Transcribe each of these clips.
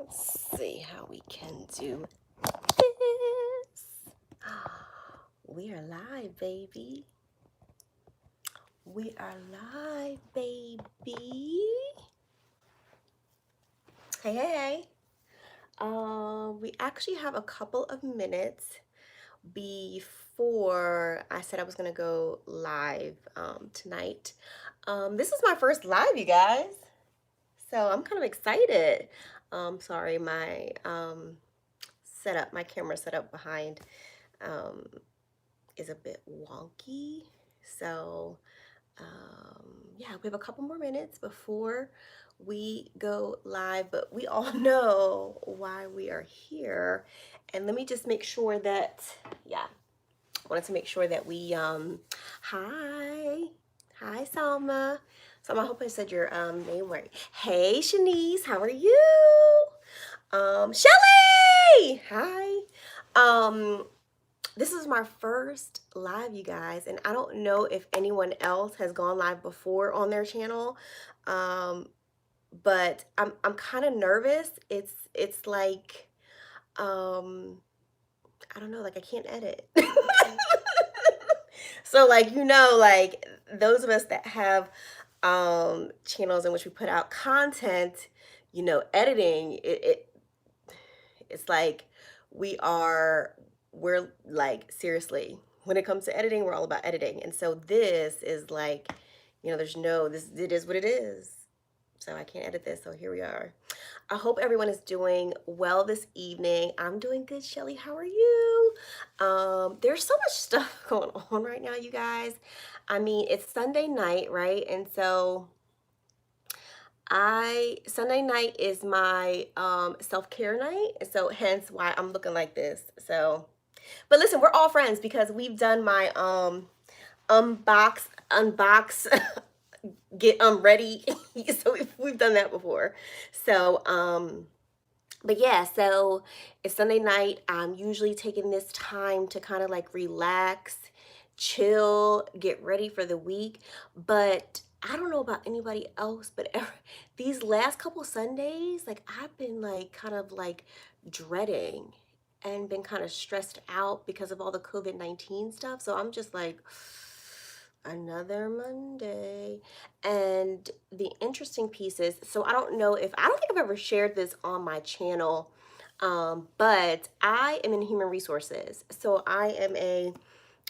Let's see how we can do this. We are live, baby. We are live, baby. Hey. We actually have a couple of minutes before I said I was gonna go live tonight. This is my first live, you guys. So I'm kind of excited. Sorry, my my camera setup behind um, is a bit wonky. So yeah, we have a couple more minutes before we go live, but we all know why we are here. And let me just make sure that, yeah, wanted to make sure that we, hi, Salma. Salma, I hope I said your name right. Hey, Shanice, how are you? Shelly, hi. This is my first live, you guys, and I don't know if anyone else has gone live before on their channel, but I'm kind of nervous. It's like, I don't know, like I can't edit. So like, like those of us that have channels in which we put out content, editing it's like we're like, seriously, when it comes to editing, we're all about editing. And so this is like, it is what it is. So I can't edit this. So here we are. I hope everyone is doing well this evening. I'm doing good, Shelly. How are you? There's so much stuff going on right now, you guys. I mean, it's Sunday night, right? And so Sunday night is my self-care night. So hence why I'm looking like this. So, but listen, we're all friends because we've done my unbox get ready. So we've done that before. So but yeah, so it's Sunday night. I'm usually taking this time to kind of like relax, chill, get ready for the week. But I don't know about anybody else, but these last couple Sundays, like I've been like kind of like dreading and been kind of stressed out because of all the COVID-19 stuff. So I'm just like, another Monday. And the interesting piece is, so I don't think I've ever shared this on my channel, but I am in human resources. So I am a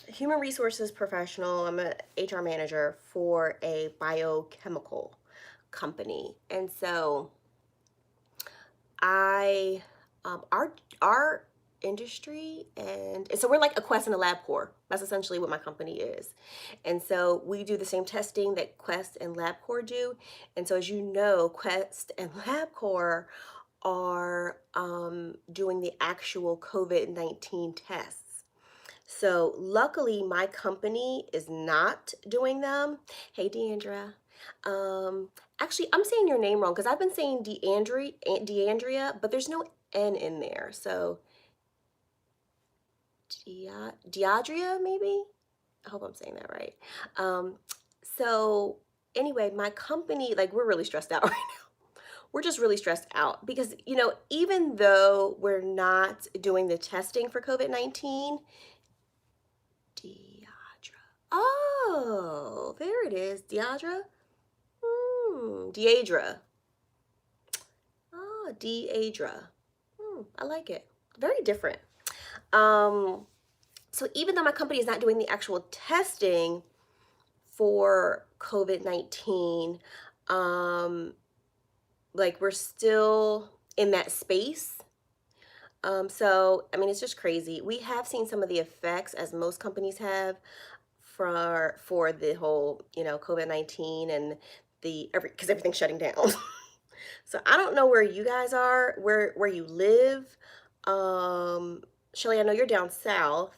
human resources professional. I'm an HR manager for a biochemical company. And so our industry, and so we're like a Quest and a LabCorp. That's essentially what my company is. And so we do the same testing that Quest and LabCorp do. And so as you know, Quest and LabCorp are doing the actual COVID-19 tests. So luckily my company is not doing them. Hey, Deandra. Actually, I'm saying your name wrong because I've been saying Deandria, but there's no N in there. So Deadria, maybe? I hope I'm saying that right. So anyway, my company, like we're really stressed out right now. We're just really stressed out because, even though we're not doing the testing for COVID-19, Deadra. Oh, there it is. Deadra? Deadra. Oh, Deadra. I like it. Very different. So even though my company is not doing the actual testing for COVID-19, like we're still in that space. So, I mean, it's just crazy. We have seen some of the effects, as most companies have, for the whole, COVID-19 and because everything's shutting down. So I don't know where you guys are, where you live. Shelly, I know you're down south.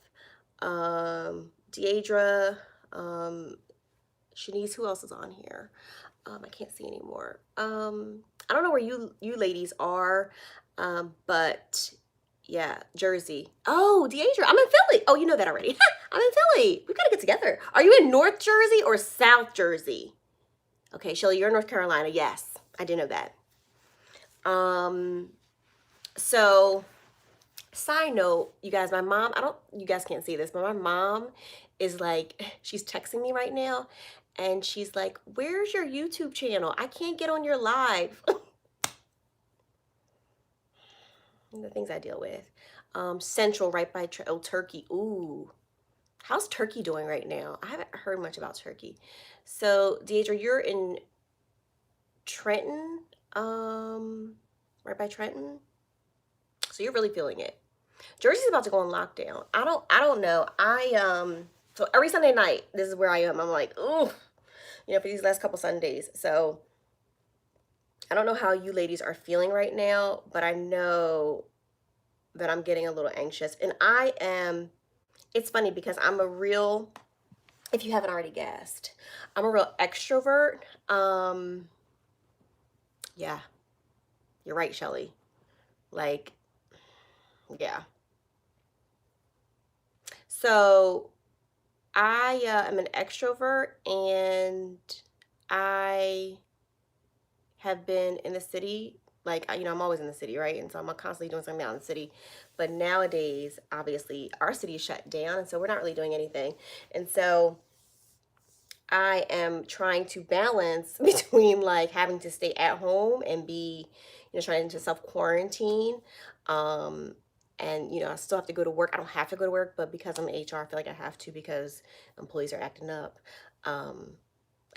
Deidre, Shanice, who else is on here? I can't see anymore. I don't know where you ladies are, but yeah, Jersey. Oh, Deidre, I'm in Philly. Oh, you know that already. I'm in Philly. We gotta get together. Are you in North Jersey or South Jersey? Okay, Shelly, you're in North Carolina. Yes, I did know that. So side note, you guys, my mom, you guys can't see this, but my mom is like, she's texting me right now and she's like, where's your YouTube channel? I can't get on your live. The things I deal with. Central right by Turkey. Ooh, how's Turkey doing right now? I haven't heard much about Turkey. So Deidre, you're in Trenton, right by Trenton. So you're really feeling it. Jersey's about to go on lockdown. I don't know. So every Sunday night, this is where I am. I'm like, ooh, for these last couple Sundays. So I don't know how you ladies are feeling right now, but I know that I'm getting a little anxious. And it's funny because if you haven't already guessed, I'm a real extrovert. Yeah, you're right, Shelly. Like, yeah. So I am an extrovert, and I have been in the city. Like, I'm always in the city, right? And so I'm constantly doing something out in the city. But nowadays, obviously, our city is shut down, and so we're not really doing anything. And so I am trying to balance between like having to stay at home and be, trying to self quarantine. Um, and I still have to go to work. I don't have to go to work, but because I'm in HR, I feel like I have to because employees are acting up. Um,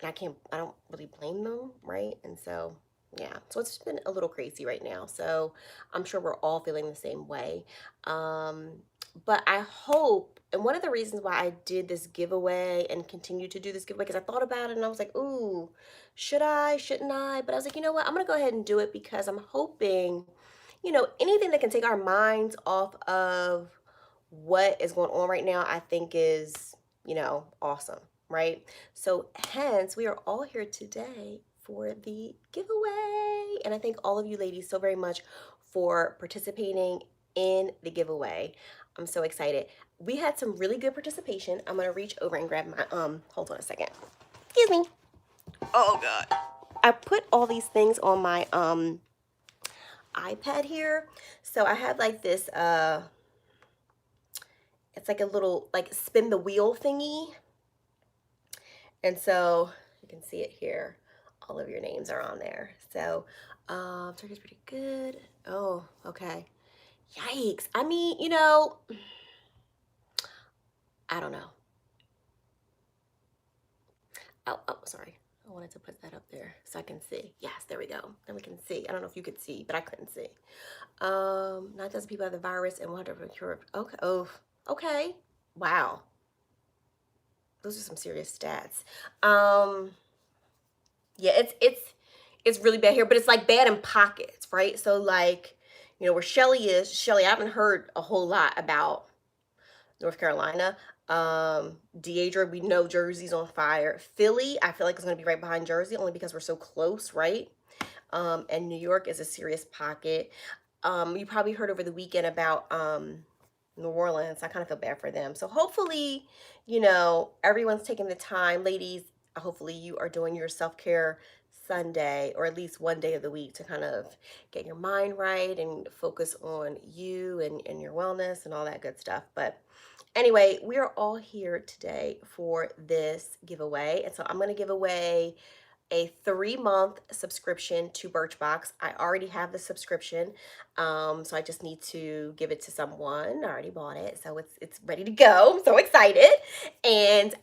and I don't really blame them, right? And so, yeah, so it's been a little crazy right now. So I'm sure we're all feeling the same way. Um, but I hope, and one of the reasons why I did this giveaway and continue to do this giveaway, because I thought about it and I was like, ooh, should I, shouldn't I? But I was like, you know what? I'm going to go ahead and do it because I'm hoping, anything that can take our minds off of what is going on right now, I think is, awesome, right? So hence, we are all here today for the giveaway. And I thank all of you ladies so very much for participating in the giveaway. I'm so excited. We had some really good participation. I'm gonna reach over and grab my hold on a second. Excuse me. Oh God. I put all these things on my iPad here. So I have like this it's like a little like spin the wheel thingy. And so you can see it here. All of your names are on there. So Turkey's pretty good. Oh, okay. Yikes. I mean, I don't know. Oh, sorry. I wanted to put that up there so I can see. Yes, there we go. Then we can see. I don't know if you could see, but I couldn't see. 9,000 people have the virus and 100 cured. Okay. Oh, okay. Wow. Those are some serious stats. Yeah, it's really bad here, but it's like bad in pockets, right? So like, where Shelly, I haven't heard a whole lot about North Carolina. Deidre, we know Jersey's on fire. Philly, I feel like it's gonna be right behind Jersey only because we're so close, right? And New York is a serious pocket. You probably heard over the weekend about New Orleans. I kind of feel bad for them. So hopefully, everyone's taking the time. Ladies, hopefully you are doing your self-care Sunday or at least one day of the week to kind of get your mind right and focus on you and your wellness and all that good stuff. But anyway, we are all here today for this giveaway. And so I'm going to give away a 3-month subscription to Birchbox. I already have the subscription, so I just need to give it to someone. I already bought it, so it's ready to go. I'm so excited, and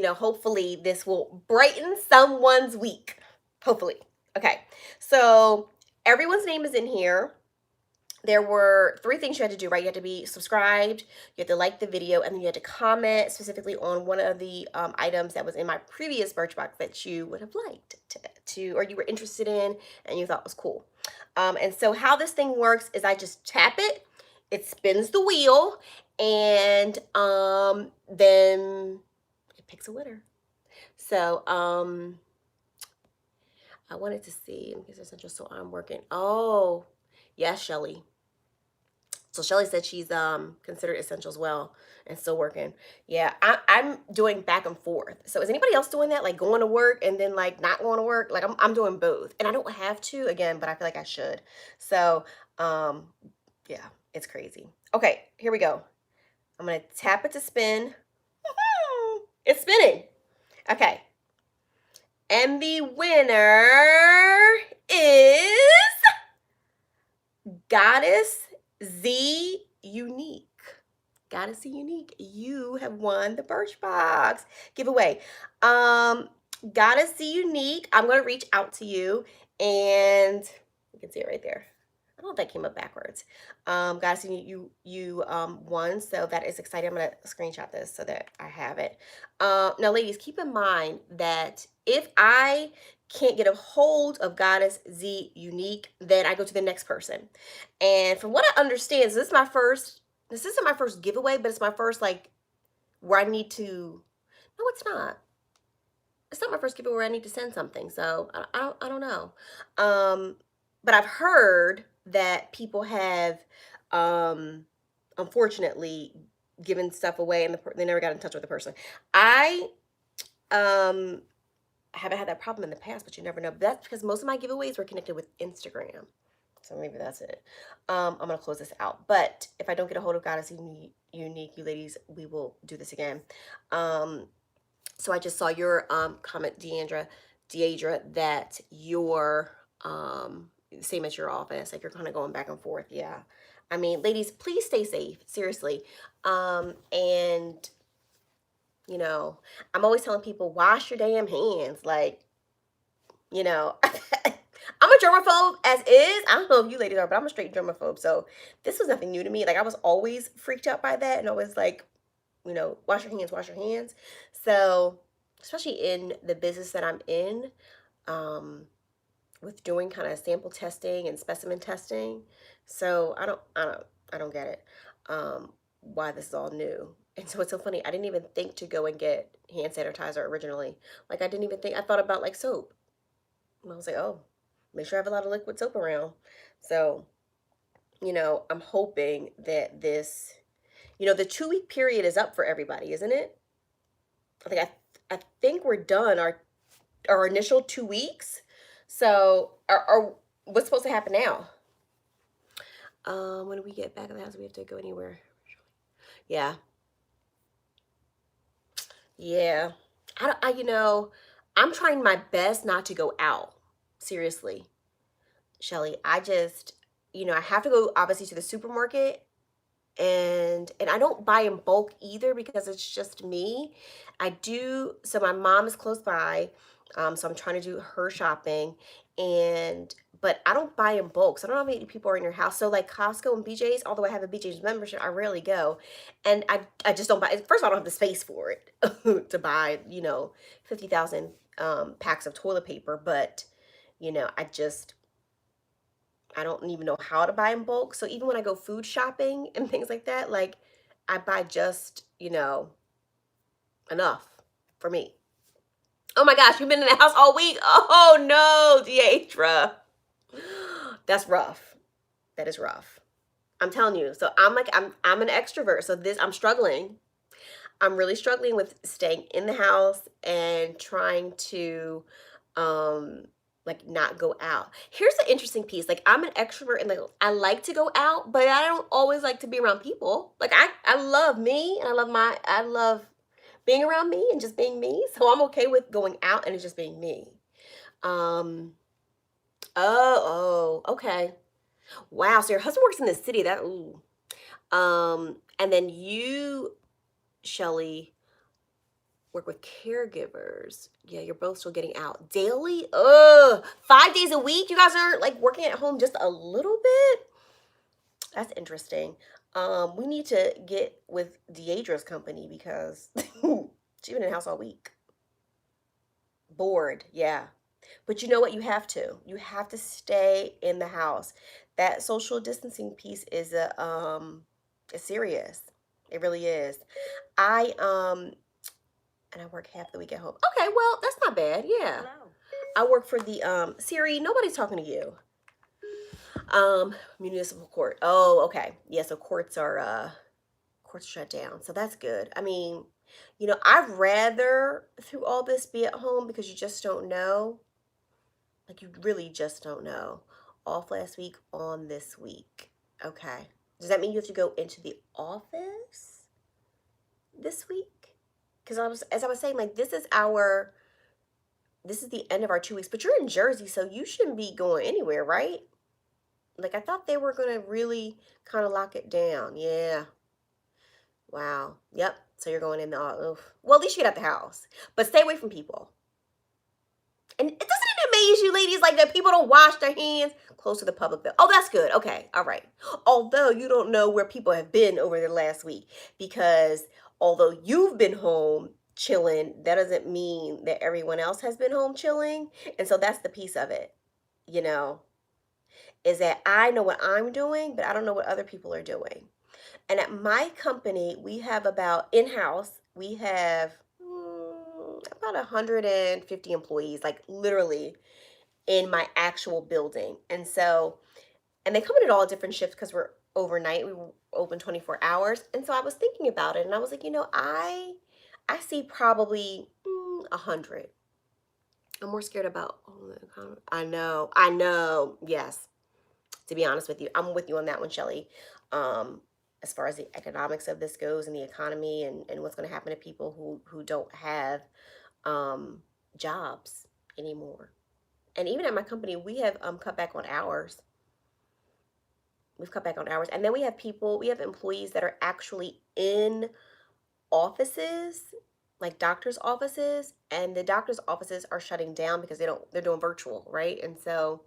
hopefully this will brighten someone's week. Hopefully, okay. So everyone's name is in here. There were 3 things you had to do, right? You had to be subscribed, you had to like the video, and then you had to comment specifically on one of the items that was in my previous Birchbox that you would have liked or you were interested in and you thought was cool. And so how this thing works is I just tap it, it spins the wheel, and then it picks a winner. So I wanted to see, in case there's interest, so I'm working. Oh, yes, Shelly. So Shelly said she's considered essential as well and still working. Yeah, I'm doing back and forth. So is anybody else doing that? Like going to work and then like not going to work? Like I'm doing both. And I don't have to again, but I feel like I should. So um yeah, it's crazy. Okay, here we go. I'm gonna tap it to spin. It's spinning. Okay. And the winner is Goddess Z Unique. Goddess Z Unique. You have won the Birchbox giveaway. Goddess Z Unique. I'm gonna reach out to you, and you can see it right there. I don't think that came up backwards. Goddess Z Unique, you won, so that is exciting. I'm gonna screenshot this so that I have it. Now, ladies, keep in mind that if I can't get a hold of Goddess Z Unique, then I go to the next person. And from what I understand, so this isn't my first giveaway, but it's my first like where I need to, no, it's not. It's not my first giveaway where I need to send something. So I don't know. But I've heard that people have, unfortunately, given stuff away and they never got in touch with the person. I haven't had that problem in the past, but you never know. But that's because most of my giveaways were connected with Instagram. So maybe that's it. I'm going to close this out. But if I don't get a hold of Goddess Unique, you ladies, we will do this again. So I just saw your comment, Deandra, that you're same as your office. Like you're kind of going back and forth. Yeah. I mean, ladies, please stay safe. Seriously. And you know, I'm always telling people, wash your damn hands. Like, you know, I'm a germaphobe as is. I don't know if you ladies are, but I'm a straight germaphobe. So this was nothing new to me. Like I was always freaked out by that and always like, you know, wash your hands, wash your hands. So especially in the business that I'm in, with doing kind of sample testing and specimen testing. So I don't get it. Why this is all new. And so it's so funny. I didn't even think to go and get hand sanitizer originally. Like I didn't even think, I thought about like soap. And I was like, oh, make sure I have a lot of liquid soap around. So, you know, I'm hoping that this, you know, the 2 week period is up for everybody, isn't it? I think we're done our initial 2 weeks. So, are what's supposed to happen now? When we get back in the house, we have to go anywhere. Yeah, yeah. You know, I'm trying my best not to go out. Seriously, Shelly. I just, you know, I have to go obviously to the supermarket and I don't buy in bulk either because it's just me. I do, so my mom is close by, so I'm trying to do her shopping, and but I don't buy in bulk. So I don't know how many people are in your house. So like Costco and BJ's, although I have a BJ's membership, I rarely go, and I just don't buy. First of all, I don't have the space for it to buy, you know, 50,000 packs of toilet paper, but you know, I don't even know how to buy in bulk. So even when I go food shopping and things like that, like I buy just, you know, enough for me. Oh my gosh, you've been in the house all week. Oh no, Deidra. That's rough. That is rough. I'm telling you. So I'm an extrovert. So this I'm struggling. I'm really struggling with staying in the house and trying to like not go out. Here's the interesting piece. Like I'm an extrovert and like I like to go out, but I don't always like to be around people. Like I love me and I love being around me and just being me. So I'm okay with going out and it's just being me. Um okay. Wow, so your husband works in the city. That ooh. And then you, Shelly, work with caregivers. Yeah, you're both still getting out daily. 5 days a week. You guys aren't like working at home just a little bit. That's interesting. We need to get with Deadra's company because she's been in the house all week. Bored, yeah. But you know what? You have to. You have to stay in the house. That social distancing piece is is serious. It really is. I and I work half the week at home. Okay, well, that's not bad. Yeah. Hello. I work for the Siri, nobody's talking to you. Municipal court. Oh, okay. Yeah, so courts shut down. So that's good. I mean, I'd rather through all this be at home because you just don't know. Like you really just don't know. Off last week, on this week. Okay. Does that mean you have to go into the office this week? Because as I was saying, like this is the end of our 2 weeks, but you're in Jersey, so you shouldn't be going anywhere, right? Like I thought they were gonna really kind of lock it down. Yeah. Wow. Yep. So you're going in the oof. Well, at least you get out the house, but stay away from people. And doesn't it amaze you, ladies, like that people don't wash their hands close to the public though? Oh, that's good. Okay. All right. Although you don't know where people have been over the last week, because although you've been home chilling, that doesn't mean that everyone else has been home chilling. And so that's the piece of it, you know, is that I know what I'm doing, but I don't know what other people are doing. And at my company, we have about in-house, we have about 150 employees, like literally in my actual building. And so, and they come in at all different shifts because we're overnight. We were open 24 hours. And so I was thinking about it and I was like, I see probably 100. I'm more scared about, I know, yes. To be honest with you, I'm with you on that one, Shelly. Um, as far as the economics of this goes and the economy and what's going to happen to people who don't have um, jobs anymore. And even at my company, we have cut back on hours. We've cut back on hours. And then we have employees that are actually in offices, like doctors' offices, and the doctors' offices are shutting down because they're doing virtual, right? And so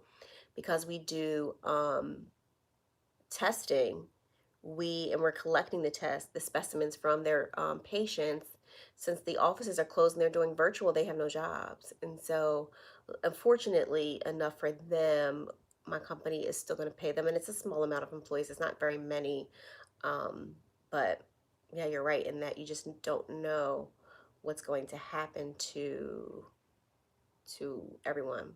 because we do testing, we're collecting the specimens from their patients. Since the offices are closed and they're doing virtual, they have no jobs. And so unfortunately enough for them, my company is still going to pay them, and it's a small amount of employees. It's not very many. But yeah, you're right in that you just don't know what's going to happen to everyone.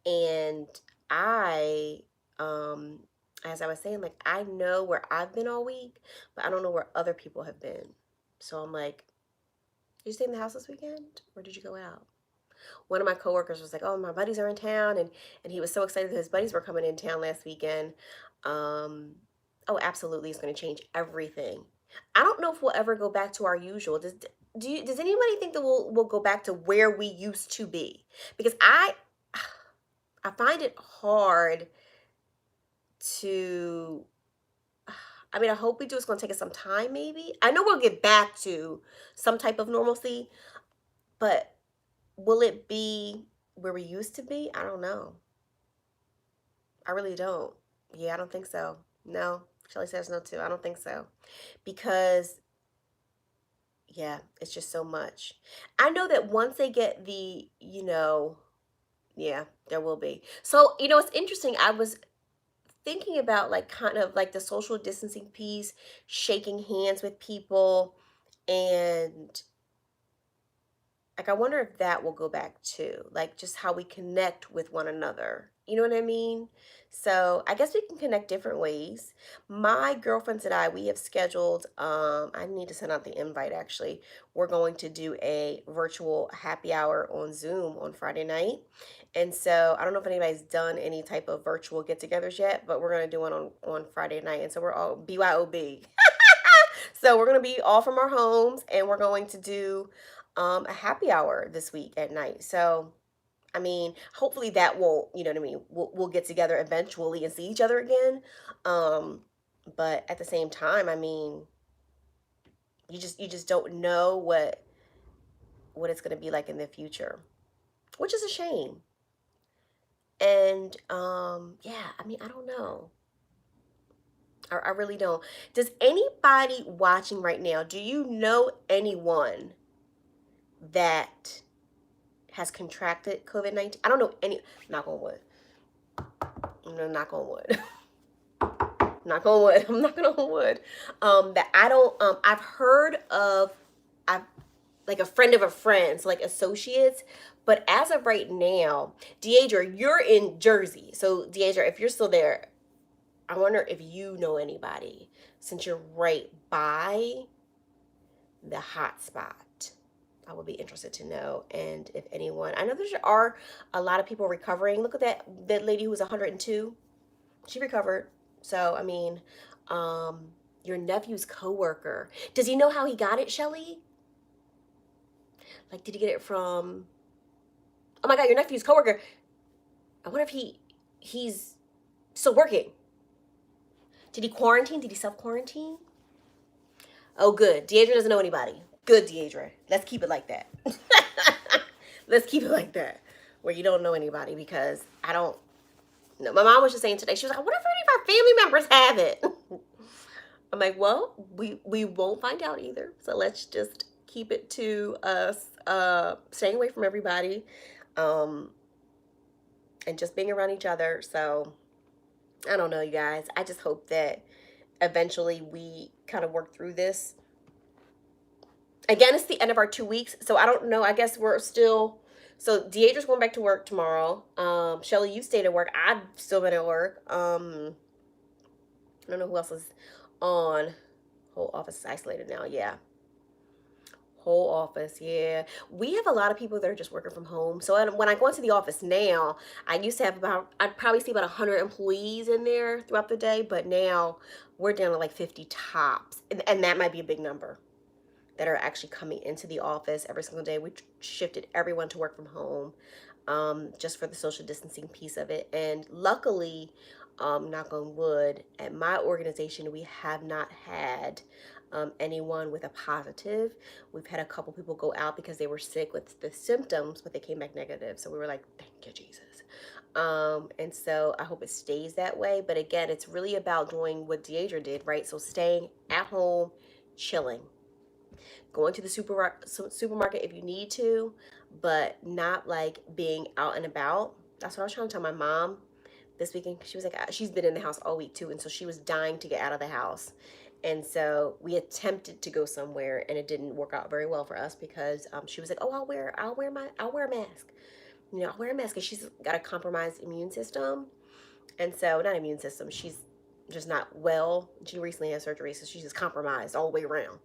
And I, as I was saying, like I know where I've been all week, but I don't know where other people have been. So I'm like, did you stay in the house this weekend or did you go out? One of my coworkers was like, "Oh, my buddies are in town," and he was so excited that his buddies were coming in town last weekend. Um, oh, absolutely, it's going to change everything. I don't know if we'll ever go back to our usual. Does anybody think that we'll go back to where we used to be? Because I find it hard to. I mean, I hope we do. It's going to take us some time, maybe. I know we'll get back to some type of normalcy, but will it be where we used to be? I don't know. I really don't. Yeah, I don't think so. No. Shelly says no too. I don't think so. Because, yeah, it's just so much. I know that once they get yeah, there will be. So, it's interesting. I was thinking about like kind of like the social distancing piece, shaking hands with people, and like I wonder if that will go back too, like just how we connect with one another. You know what I mean? So I guess we can connect different ways. My girlfriends and I, we have scheduled, I need to send out the invite actually. We're going to do a virtual happy hour on Zoom on Friday night. And so I don't know if anybody's done any type of virtual get-togethers yet, but we're gonna do one on Friday night. And so we're all BYOB. So we're gonna be all from our homes and we're going to do a happy hour this week at night. So, I mean, hopefully that won't, you know what I mean? We'll get together eventually and see each other again. Um, but at the same time, I mean, you just don't know what it's going to be like in the future, which is a shame. And yeah, I mean, I don't know. I really don't. Does anybody watching right now, do you know anyone that has contracted COVID-19? I don't know any, knock on wood. No, knock on wood. Knock on wood. I'm knocking on wood. That I don't, I've heard of, I've, like a friend of a friend, so like associates. But as of right now, Deidre, you're in Jersey. So Deidre, if you're still there, I wonder if you know anybody, since you're right by the hot spot. I would be interested to know. And if anyone, I know there are a lot of people recovering. Look at that lady who was 102. She recovered. So I mean, um, your nephew's coworker. Does he know how he got it, Shelly? Like, did he get it from? Oh my God, your nephew's coworker. I wonder if he's still working. Did he quarantine? Did he self quarantine? Oh, good. Deidre doesn't know anybody. Good, Deidre. Let's keep it like that. Let's keep it like that, where you don't know anybody, because I don't know. My mom was just saying today, she was like, I wonder if any of our family members have it. I'm like, well, we won't find out either. So let's just keep it to us staying away from everybody, um, and just being around each other. So I don't know, you guys. I just hope that eventually we kind of work through this. Again, it's the end of our 2 weeks, so I don't know. I guess we're still. So Deidre's going back to work tomorrow. Shelly, you stayed at work. I've still been at work. I don't know who else is on. Whole office is isolated now. Yeah, whole office. Yeah, we have a lot of people that are just working from home. So when I go into the office now, I used to have I'd probably see about 100 employees in there throughout the day, but now we're down to like 50 tops, and that might be a big number that are actually coming into the office every single day. We shifted everyone to work from home, just for the social distancing piece of it. And luckily, knock on wood, at my organization, we have not had anyone with a positive. We've had a couple people go out because they were sick with the symptoms, but they came back negative. So we were like, thank you, Jesus. And so I hope it stays that way. But again, it's really about doing what Deidre did, right? So staying at home, chilling, going to the supermarket if you need to, but not like being out and about. That's what I was trying to tell my mom this weekend. She was like, she's been in the house all week too, and so she was dying to get out of the house. And so we attempted to go somewhere, and it didn't work out very well for us because she was like, "Oh, I'll wear a mask. You know, I'll wear a mask." And she's got a compromised immune system, and so not immune system. She's just not well. She recently had surgery, so she's just compromised all the way around.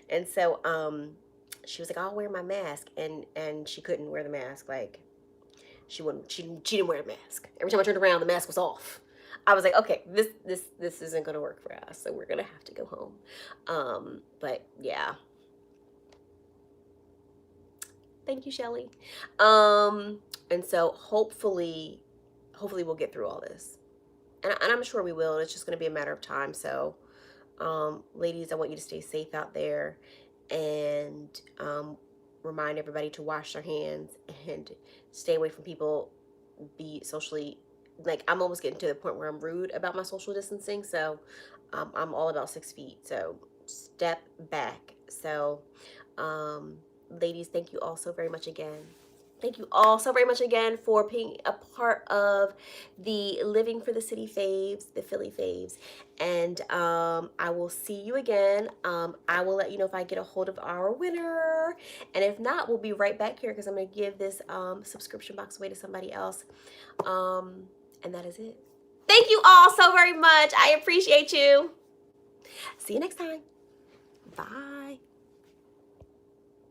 And so she was like, I'll wear my mask, and she couldn't wear the mask. Like she didn't wear the mask. Every time I turned around, the mask was off. I was like, okay, this isn't gonna work for us, so we're gonna have to go home. But yeah. Thank you, Shelly. And so hopefully we'll get through all this. And I'm sure we will. It's just going to be a matter of time. So, ladies, I want you to stay safe out there, and remind everybody to wash their hands and stay away from people. Be socially, like, I'm almost getting to the point where I'm rude about my social distancing. So I'm all about 6 feet. So step back. So, ladies, thank you all so very much again. Thank you all so very much again for being a part of the Living for the City Faves, the Philly Faves. And I will see you again. I will let you know if I get a hold of our winner. And if not, we'll be right back here because I'm going to give this subscription box away to somebody else. And that is it. Thank you all so very much. I appreciate you. See you next time. Bye.